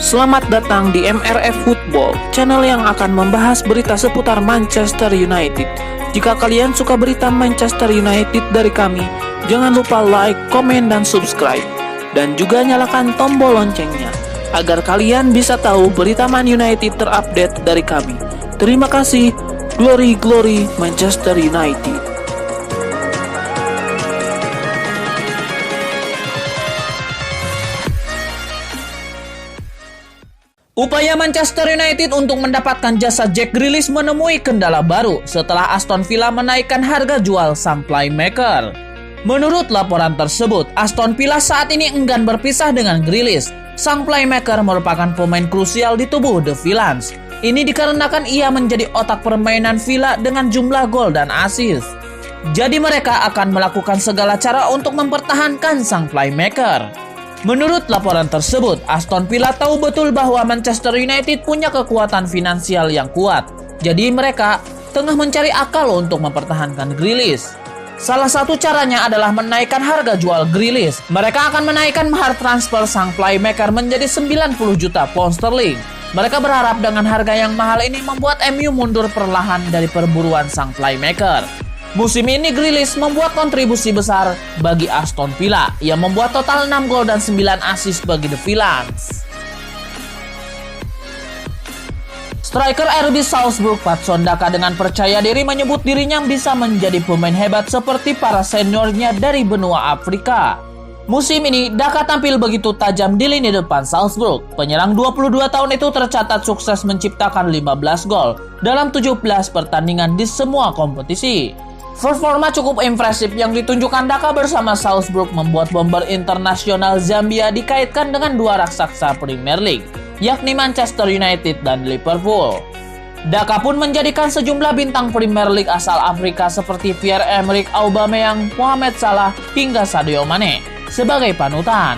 Selamat datang di MRF Football, channel yang akan membahas berita seputar Manchester United. Jika kalian suka berita Manchester United dari kami, jangan lupa like, komen, dan subscribe. Dan juga nyalakan tombol loncengnya, agar kalian bisa tahu berita Man United terupdate dari kami. Terima kasih, Glory Glory Manchester United. Upaya Manchester United untuk mendapatkan jasa Jack Grealish menemui kendala baru setelah Aston Villa menaikkan harga jual sang playmaker. Menurut laporan tersebut, Aston Villa saat ini enggan berpisah dengan Grealish. Sang playmaker merupakan pemain krusial di tubuh The Villains. Ini dikarenakan ia menjadi otak permainan Villa dengan jumlah gol dan assist. Jadi mereka akan melakukan segala cara untuk mempertahankan sang playmaker. Menurut laporan tersebut, Aston Villa tahu betul bahwa Manchester United punya kekuatan finansial yang kuat. Jadi mereka tengah mencari akal untuk mempertahankan Grealish. Salah satu caranya adalah menaikkan harga jual Grealish. Mereka akan menaikkan mahar transfer sang playmaker menjadi 90 juta pound sterling. Mereka berharap dengan harga yang mahal ini membuat MU mundur perlahan dari perburuan sang playmaker. Musim ini Grealish membuat kontribusi besar bagi Aston Villa. Ia membuat total 6 gol dan 9 assist bagi The Villains. Striker RB Salzburg Patson Daka dengan percaya diri menyebut dirinya bisa menjadi pemain hebat seperti para seniornya dari benua Afrika. Musim ini Daka tampil begitu tajam di lini depan Salzburg. Penyerang 22 tahun itu tercatat sukses menciptakan 15 gol dalam 17 pertandingan di semua kompetisi. Performa cukup impresif yang ditunjukkan Daka bersama Salzburg membuat bomber internasional Zambia dikaitkan dengan dua raksasa Premier League, yakni Manchester United dan Liverpool. Daka pun menjadikan sejumlah bintang Premier League asal Afrika seperti Pierre-Emerick Aubameyang, Mohamed Salah, hingga Sadio Mane sebagai panutan.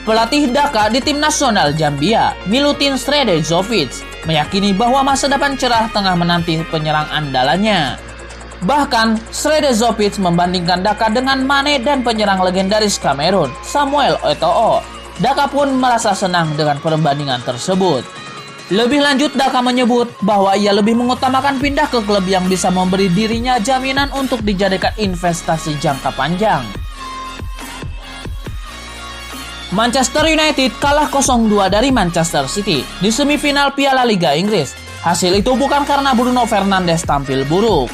Pelatih Daka di tim nasional Zambia, Milutin Sredojevic, meyakini bahwa masa depan cerah tengah menanti penyerang andalannya. Bahkan, Sredojevic membandingkan Daka dengan Mane dan penyerang legendaris Kamerun, Samuel Eto'o. Daka pun merasa senang dengan perbandingan tersebut. Lebih lanjut, Daka menyebut bahwa ia lebih mengutamakan pindah ke klub yang bisa memberi dirinya jaminan untuk dijadikan investasi jangka panjang. Manchester United kalah 0-2 dari Manchester City di semifinal Piala Liga Inggris. Hasil itu bukan karena Bruno Fernandes tampil buruk.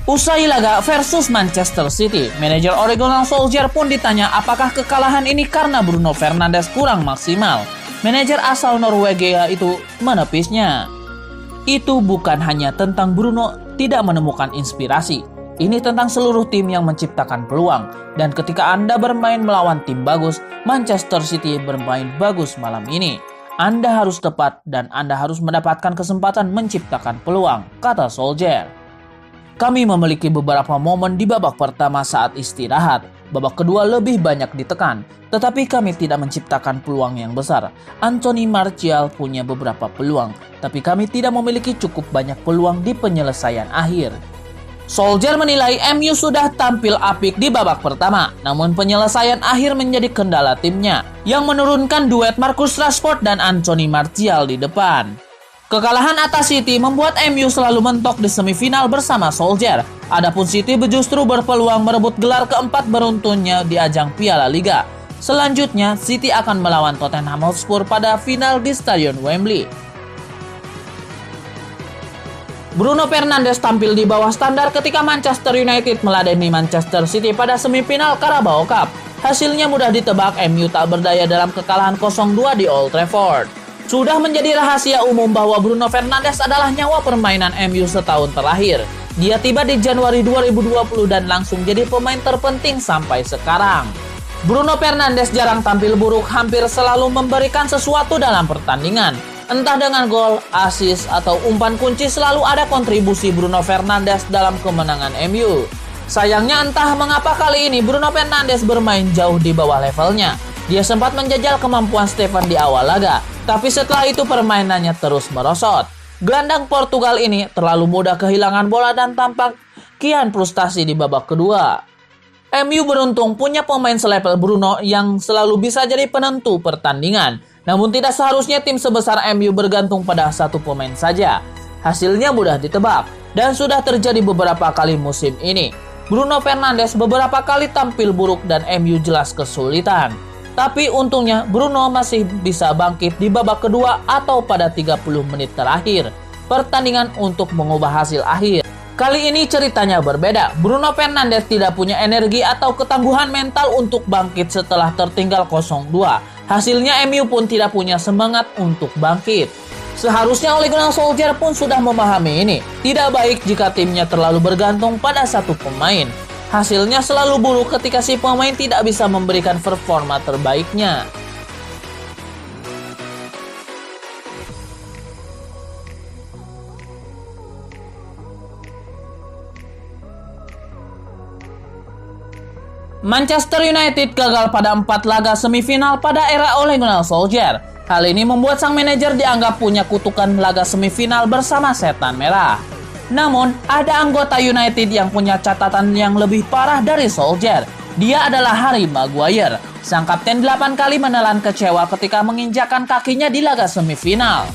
Usai laga versus Manchester City, manajer Ole Gunnar Solskjaer pun ditanya apakah kekalahan ini karena Bruno Fernandes kurang maksimal. Manajer asal Norwegia itu menepisnya. Itu bukan hanya tentang Bruno tidak menemukan inspirasi. Ini tentang seluruh tim yang menciptakan peluang. Dan ketika Anda bermain melawan tim bagus, Manchester City bermain bagus malam ini. Anda harus tepat dan Anda harus mendapatkan kesempatan menciptakan peluang, kata Solskjaer. Kami memiliki beberapa momen di babak pertama saat istirahat. Babak kedua lebih banyak ditekan, tetapi kami tidak menciptakan peluang yang besar. Anthony Martial punya beberapa peluang, tapi kami tidak memiliki cukup banyak peluang di penyelesaian akhir. Solskjaer menilai MU sudah tampil apik di babak pertama, namun penyelesaian akhir menjadi kendala timnya, yang menurunkan duet Marcus Rashford dan Anthony Martial di depan. Kekalahan atas City membuat MU selalu mentok di semifinal bersama Solskjaer. Adapun City justru berpeluang merebut gelar keempat beruntunnya di ajang Piala Liga. Selanjutnya, City akan melawan Tottenham Hotspur pada final di Stadion Wembley. Bruno Fernandes tampil di bawah standar ketika Manchester United meladeni Manchester City pada semifinal Carabao Cup. Hasilnya mudah ditebak, MU tak berdaya dalam kekalahan 0-2 di Old Trafford. Sudah menjadi rahasia umum bahwa Bruno Fernandes adalah nyawa permainan MU setahun terakhir. Dia tiba di Januari 2020 dan langsung jadi pemain terpenting sampai sekarang. Bruno Fernandes jarang tampil buruk, hampir selalu memberikan sesuatu dalam pertandingan. Entah dengan gol, assist, atau umpan kunci, selalu ada kontribusi Bruno Fernandes dalam kemenangan MU. Sayangnya entah mengapa kali ini Bruno Fernandes bermain jauh di bawah levelnya. Dia sempat menjajal kemampuan Stefan di awal laga, tapi setelah itu permainannya terus merosot. Gelandang Portugal ini terlalu mudah kehilangan bola dan tampak kian frustasi di babak kedua. MU beruntung punya pemain selevel Bruno yang selalu bisa jadi penentu pertandingan. Namun tidak seharusnya tim sebesar MU bergantung pada satu pemain saja. Hasilnya mudah ditebak dan sudah terjadi beberapa kali musim ini. Bruno Fernandes beberapa kali tampil buruk dan MU jelas kesulitan. Tapi untungnya Bruno masih bisa bangkit di babak kedua atau pada 30 menit terakhir pertandingan untuk mengubah hasil akhir. Kali ini ceritanya berbeda. Bruno Fernandes tidak punya energi atau ketangguhan mental untuk bangkit setelah tertinggal 0-2. Hasilnya MU pun tidak punya semangat untuk bangkit. Seharusnya Ole Gunnar Solskjaer pun sudah memahami ini. Tidak baik jika timnya terlalu bergantung pada satu pemain. Hasilnya selalu buruk ketika si pemain tidak bisa memberikan performa terbaiknya. Manchester United gagal pada 4 laga semifinal pada era Ole Gunnar Solskjaer. Hal ini membuat sang manajer dianggap punya kutukan laga semifinal bersama setan merah. Namun, ada anggota United yang punya catatan yang lebih parah dari Solskjaer. Dia adalah Harry Maguire. Sang kapten 8 kali menelan kecewa ketika menginjakkan kakinya di laga semifinal.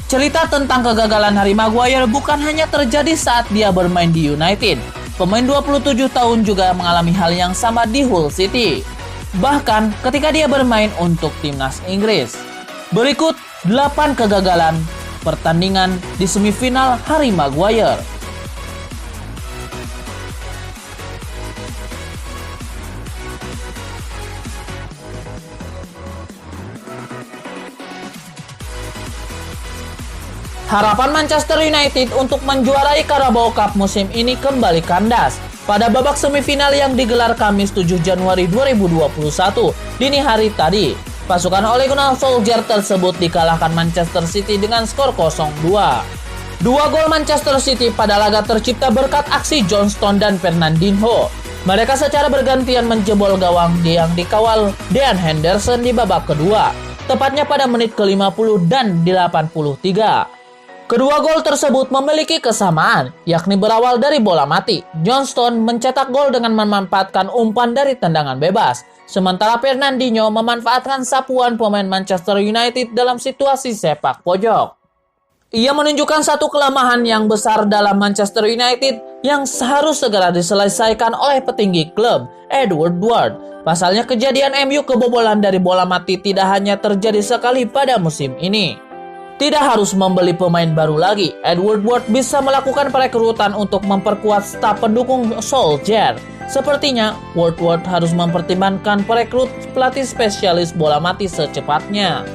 Cerita tentang kegagalan Harry Maguire bukan hanya terjadi saat dia bermain di United. Pemain 27 tahun juga mengalami hal yang sama di Hull City. Bahkan ketika dia bermain untuk timnas Inggris. Berikut 8 kegagalan pertandingan di semifinal Harry Maguire. Harapan Manchester United untuk menjuarai Carabao Cup musim ini kembali kandas. Pada babak semifinal yang digelar Kamis 7 Januari 2021 dini hari tadi, pasukan Ole Gunnar Solskjaer tersebut dikalahkan Manchester City dengan skor 0-2. Dua gol Manchester City pada laga tercipta berkat aksi John Stones dan Fernandinho. Mereka secara bergantian menjebol gawang yang dikawal Dean Henderson di babak kedua, tepatnya pada menit ke-50 dan 83. Kedua gol tersebut memiliki kesamaan, yakni berawal dari bola mati. John Stones mencetak gol dengan memanfaatkan umpan dari tendangan bebas, sementara Fernandinho memanfaatkan sapuan pemain Manchester United dalam situasi sepak pojok. Ia menunjukkan satu kelemahan yang besar dalam Manchester United yang harus segera diselesaikan oleh petinggi klub, Edward Ward. Pasalnya kejadian MU kebobolan dari bola mati tidak hanya terjadi sekali pada musim ini. Tidak harus membeli pemain baru lagi, Edward Ward bisa melakukan perekrutan untuk memperkuat staf pendukung Solskjaer. Sepertinya, Ward harus mempertimbangkan perekrut pelatih spesialis bola mati secepatnya.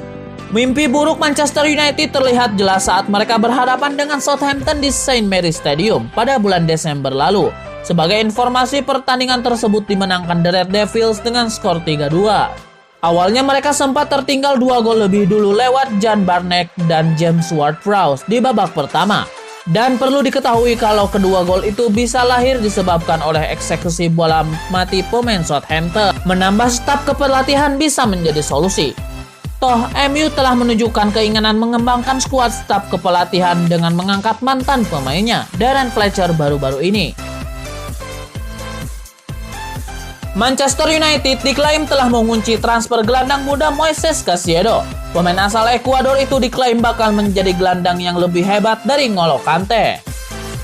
Mimpi buruk Manchester United terlihat jelas saat mereka berhadapan dengan Southampton di St. Mary's Stadium pada bulan Desember lalu. Sebagai informasi, pertandingan tersebut dimenangkan The Red Devils dengan skor 3-2. Awalnya mereka sempat tertinggal 2 gol lebih dulu lewat Jan Barnek dan James Ward-Prowse di babak pertama. Dan perlu diketahui kalau kedua gol itu bisa lahir disebabkan oleh eksekusi bola mati pemain Southampton. Menambah staf kepelatihan bisa menjadi solusi. Toh, MU telah menunjukkan keinginan mengembangkan skuad staf kepelatihan dengan mengangkat mantan pemainnya, Darren Fletcher baru-baru ini. Manchester United diklaim telah mengunci transfer gelandang muda Moises Caicedo. Pemain asal Ekuador itu diklaim bakal menjadi gelandang yang lebih hebat dari N'Golo Kante.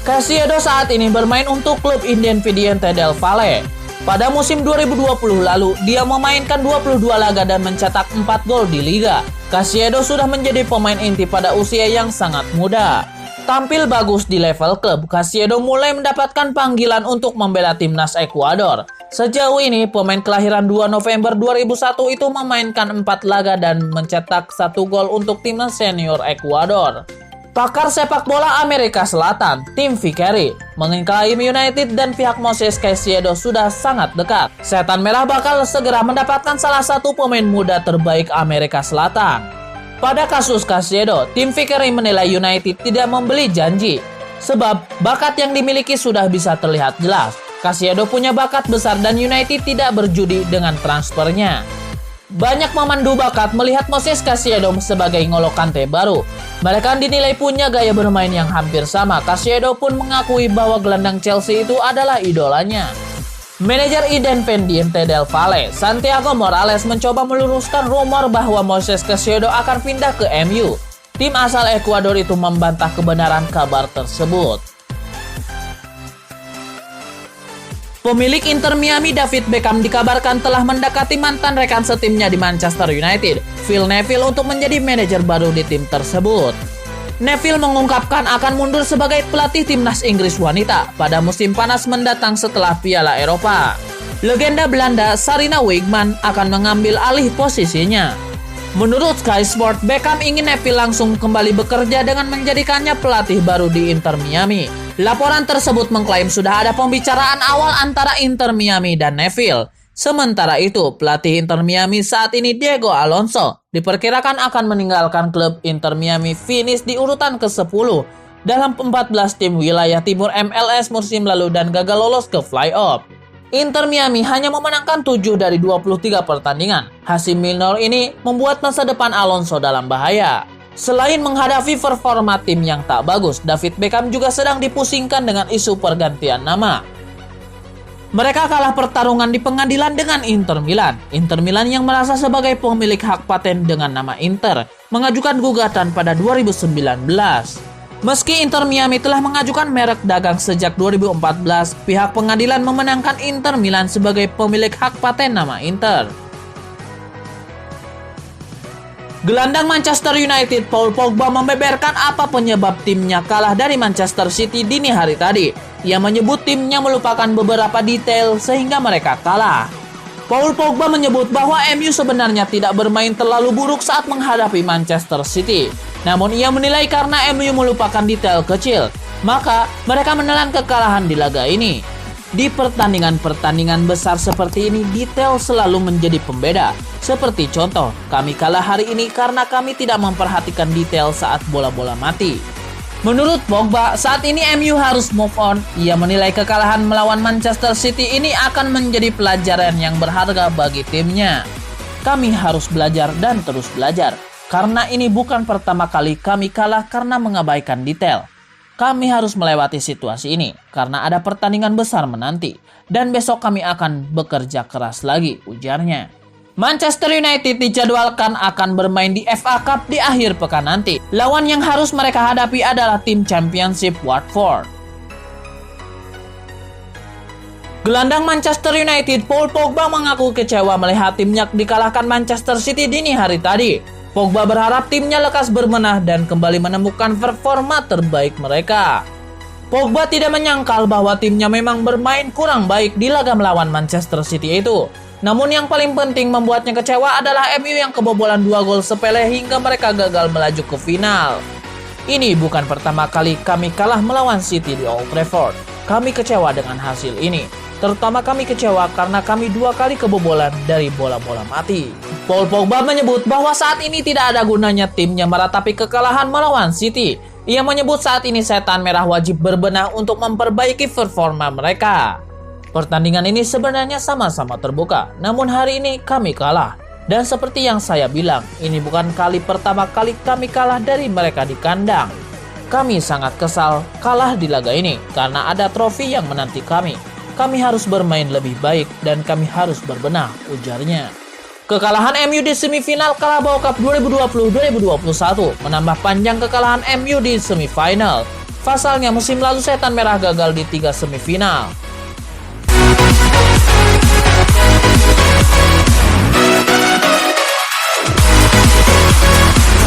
Caicedo saat ini bermain untuk klub Independiente del Valle. Pada musim 2020 lalu, dia memainkan 22 laga dan mencetak 4 gol di liga. Caicedo sudah menjadi pemain inti pada usia yang sangat muda. Tampil bagus di level klub, Caicedo mulai mendapatkan panggilan untuk membela timnas Ekuador. Sejauh ini, pemain kelahiran 2 November 2001 itu memainkan 4 laga dan mencetak 1 gol untuk timnas senior Ekuador. Pakar sepak bola Amerika Selatan, Tim Vickery, mengklaim United dan pihak Moises Caicedo sudah sangat dekat. Setan Merah bakal segera mendapatkan salah satu pemain muda terbaik Amerika Selatan. Pada kasus Caicedo, Tim Vickery menilai United tidak membeli janji, sebab bakat yang dimiliki sudah bisa terlihat jelas. Caicedo punya bakat besar dan United tidak berjudi dengan transfernya. Banyak pemandu bakat melihat Moises Caicedo sebagai N'Golo Kante baru. Mereka dinilai punya gaya bermain yang hampir sama. Caicedo pun mengakui bahwa gelandang Chelsea itu adalah idolanya. Manajer Independiente del Valle, Santiago Morales mencoba meluruskan rumor bahwa Moises Caicedo akan pindah ke MU. Tim asal Ekuador itu membantah kebenaran kabar tersebut. Pemilik Inter Miami David Beckham dikabarkan telah mendekati mantan rekan setimnya di Manchester United, Phil Neville, untuk menjadi manajer baru di tim tersebut. Neville mengungkapkan akan mundur sebagai pelatih timnas Inggris wanita pada musim panas mendatang setelah Piala Eropa. Legenda Belanda Sarina Wiegman akan mengambil alih posisinya. Menurut Sky Sport, Beckham ingin Neville langsung kembali bekerja dengan menjadikannya pelatih baru di Inter Miami. Laporan tersebut mengklaim sudah ada pembicaraan awal antara Inter Miami dan Neville. Sementara itu, pelatih Inter Miami saat ini Diego Alonso diperkirakan akan meninggalkan klub Inter Miami finish di urutan ke-10 dalam 14 tim wilayah timur MLS musim lalu dan gagal lolos ke playoff. Inter Miami hanya memenangkan 7 dari 23 pertandingan. Hasil minor ini membuat masa depan Alonso dalam bahaya. Selain menghadapi performa tim yang tak bagus, David Beckham juga sedang dipusingkan dengan isu pergantian nama. Mereka kalah pertarungan di pengadilan dengan Inter Milan. Inter Milan yang merasa sebagai pemilik hak paten dengan nama Inter mengajukan gugatan pada 2019. Meski Inter Miami telah mengajukan merek dagang sejak 2014, pihak pengadilan memenangkan Inter Milan sebagai pemilik hak paten nama Inter. Gelandang Manchester United Paul Pogba membeberkan apa penyebab timnya kalah dari Manchester City dini hari tadi. Ia menyebut timnya melupakan beberapa detail sehingga mereka kalah. Paul Pogba menyebut bahwa MU sebenarnya tidak bermain terlalu buruk saat menghadapi Manchester City. Namun ia menilai karena MU melupakan detail kecil, maka mereka menelan kekalahan di laga ini. Di pertandingan-pertandingan besar seperti ini, detail selalu menjadi pembeda. Seperti contoh, kami kalah hari ini karena kami tidak memperhatikan detail saat bola-bola mati. Menurut Pogba, saat ini MU harus move on. Ia menilai kekalahan melawan Manchester City ini akan menjadi pelajaran yang berharga bagi timnya. Kami harus belajar dan terus belajar. Karena ini bukan pertama kali kami kalah karena mengabaikan detail. Kami harus melewati situasi ini karena ada pertandingan besar menanti. Dan besok kami akan bekerja keras lagi, ujarnya. Manchester United dijadwalkan akan bermain di FA Cup di akhir pekan nanti. Lawan yang harus mereka hadapi adalah tim Championship Watford. Gelandang Manchester United Paul Pogba mengaku kecewa melihat timnya dikalahkan Manchester City dini hari tadi. Pogba berharap timnya lekas berbenah dan kembali menemukan performa terbaik mereka. Pogba tidak menyangkal bahwa timnya memang bermain kurang baik di laga melawan Manchester City itu. Namun yang paling penting membuatnya kecewa adalah MU yang kebobolan 2 gol sepele hingga mereka gagal melaju ke final. Ini bukan pertama kali kami kalah melawan City di Old Trafford. Kami kecewa dengan hasil ini. Terutama kami kecewa karena kami 2 kali kebobolan dari bola-bola mati. Paul Pogba menyebut bahwa saat ini tidak ada gunanya timnya meratapi kekalahan melawan City. Ia menyebut saat ini setan merah wajib berbenah untuk memperbaiki performa mereka. Pertandingan ini sebenarnya sama-sama terbuka, namun hari ini kami kalah. Dan seperti yang saya bilang, ini bukan kali pertama kali kami kalah dari mereka di kandang. Kami sangat kesal kalah di laga ini karena ada trofi yang menanti kami. Kami harus bermain lebih baik dan kami harus berbenah, ujarnya. Kekalahan MU di semifinal Carabao Cup 2020-2021 menambah panjang kekalahan MU di semifinal. Pasalnya musim lalu setan merah gagal di 3 semifinal.